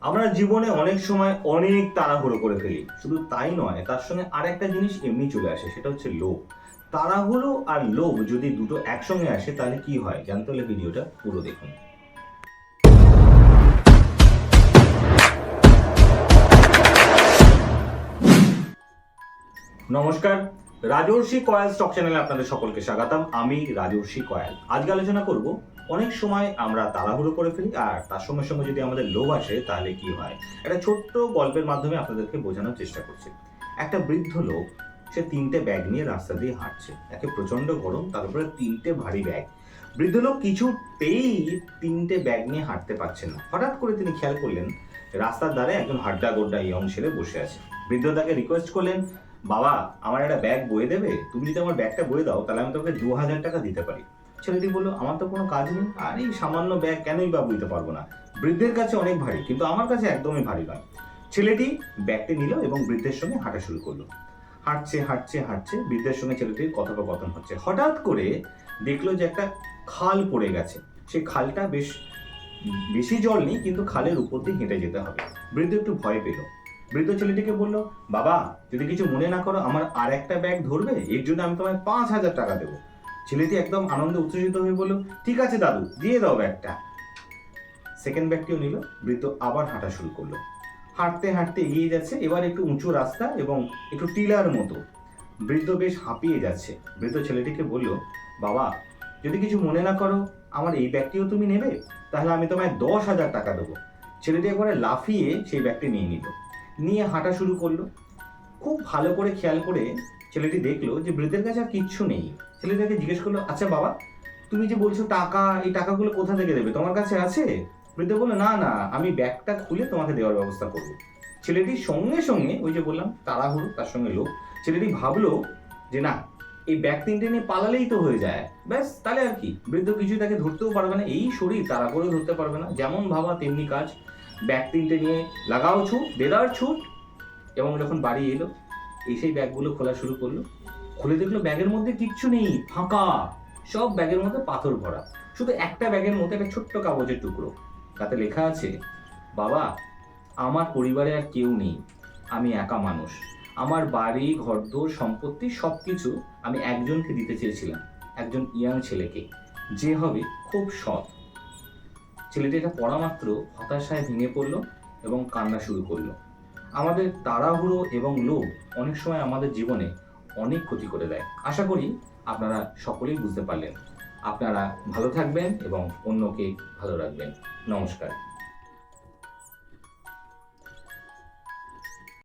আমরা জীবনে অনেক সময় অনেক তাড়াহুড়ো করে ফেলি, শুধু তাই নয়, তার সঙ্গে আর একটা জিনিস এমনি চলে আসে, সেটা হচ্ছে লোভ। তাড়াহুড়ো আর লোভ যদি দুটো একসঙ্গে আসে তাহলে কি হয় জানতে হলে ভিডিওটা পুরো দেখুন। নমস্কার, রাজর্ষি কয়াল স্টক চ্যানেলে আপনাদের সকলকে স্বাগতম। আমি রাজর্ষি কয়াল। আজকে আলোচনা করব, অনেক সময় আমরা তাড়াহুড়ো করে ফেলি আর তার সঙ্গে সঙ্গে যদি আমাদের লোভ আসে তাহলে কি হয়। একটা ছোট্ট গল্পের মাধ্যমে আপনাদেরকে বোঝানোর চেষ্টা করছি। একটা বৃদ্ধ লোক, সে 3টে ব্যাগ নিয়ে রাস্তা দিয়ে হাঁটছে। একে প্রচন্ড গরম, তার উপরে 3টে ভারী ব্যাগ। বৃদ্ধ লোক কিছুতেই 3টে ব্যাগ নিয়ে হাঁটতে পারছেন না। হঠাৎ করে তিনি খেয়াল করলেন রাস্তার ধারে একজন হাড্ডা গোড্ডা ইয়ং ছেলে বসে আছে। বৃদ্ধ তাকে রিকোয়েস্ট করলেন, বাবা আমার একটা ব্যাগ বয়ে দেবে? তুমি যদি আমার ব্যাগটা বয়ে দাও তাহলে আমি তোকে 2000 টাকা দিতে পারি। ছেলেটি বললো, আমার তো কোনো কাজ নেই, আর এই সামান্য ব্যাগ কেনই বা বইতে পারবো না? বৃদ্ধের কাছে অনেক ভারী, কিন্তু আমার কাছে একদমই ভারী নয়। ছেলেটি ব্যাগটি নিল এবং বৃদ্ধের সঙ্গে হাঁটা শুরু করলো। হাঁটছে হাঁটছে হাঁটছে, বৃদ্ধের সঙ্গে ছেলেটির কথোপকথন হচ্ছে। হঠাৎ করে দেখলো যে একটা খাল পড়ে গেছে। সেই খালটা বেশি জল নেই, কিন্তু খালের উপর দিয়ে হেঁটে যেতে হবে। বৃদ্ধ একটু ভয় পেল। বৃদ্ধ ছেলেটিকে বলল, বাবা যদি কিছু মনে না করো, আমার আর একটা ব্যাগ ধরবে? এর জন্য আমি তোমায় 5000 টাকা দেবো। ছেলেটি একদম আনন্দে উচ্ছ্বসিত হয়ে বলল, ঠিক আছে দাদু, দিয়ে দাও ব্যাগটা। সেকেন্ড ব্যাগটিও নিল। বৃদ্ধ আবার হাঁটা শুরু করলো। হাঁটতে হাঁটতে এগিয়ে যাচ্ছে। এবার একটু উঁচু রাস্তা এবং একটু টিলার মতো। বৃদ্ধ বেশ হাঁপিয়ে যাচ্ছে। বৃদ্ধ ছেলেটিকে বলল, বাবা যদি কিছু মনে না করো, আমার এই ব্যাগটিও তুমি নেবে? তাহলে আমি তোমায় 10,000 টাকা দেবো। ছেলেটি একবারে লাফিয়ে সেই ব্যাগটি নিয়ে নিল, নিয়ে হাঁটা শুরু করলো। খুব ভালো করে খেয়াল করে ছেলেটি দেখলো যে বৃদ্ধের কাছে আর কিচ্ছু নেই। ছেলেটাকে জিজ্ঞেস করলো, আচ্ছা বাবা, তুমি যে বলছো টাকা, এই টাকাগুলো কোথা থেকে দেবে? তোমার কাছে আছে? বৃদ্ধ বললো, না না, আমি ব্যাগটা খুলে তোমাকে দেওয়ার ব্যবস্থা করবো। ছেলেটির সঙ্গে সঙ্গে, ওই যে বললাম তাড়াহুড়ো তার সঙ্গে লোভ, ছেলেটি ভাবলো যে না, এই ব্যাগ 3টে নিয়ে পালালেই তো হয়ে যায়, ব্যাস তাহলে আর কি। বৃদ্ধ কিছুই তাকে ধরতেও পারবে না, এই শরীর তাড়া করেও ধরতে পারবে না। যেমন ভাবা তেমনি কাজ। ব্যাগ 3টে নিয়ে লাগাও ছুট, দেদার ছুট। এবং যখন বাড়ি এলো, সেই ব্যাগগুলো খোলা শুরু করলো। খুলে দেখলো ব্যাগের মধ্যে কিচ্ছু নেই, ফাঁকা। সব ব্যাগের মধ্যে পাথর ভরা। শুধু একটা ব্যাগের মধ্যে একটা ছোট্ট কাগজের টুকরো, তাতে লেখা আছে, বাবা আমার পরিবারে আর কেউ নেই, আমি একা মানুষ। আমার বাড়ি ঘরদোর সম্পত্তি সবকিছু আমি একজনকে দিতে চেয়েছিলাম, একজন ইয়াং ছেলেকে, যে হবে খুব সৎ। ছেলেটি এটা পড়া মাত্র হতাশায় ভেঙে পড়লো এবং কান্না শুরু করলো। আমাদের তাড়াহুড়ো এবং লোভ অনেক সময় আমাদের জীবনে অনেক ক্ষতি করে দেয়। আশা করি আপনারা সকলেই বুঝতে পারলেন। আপনারা ভালো থাকবেন এবং অন্যকে ভালো রাখবেন। নমস্কার।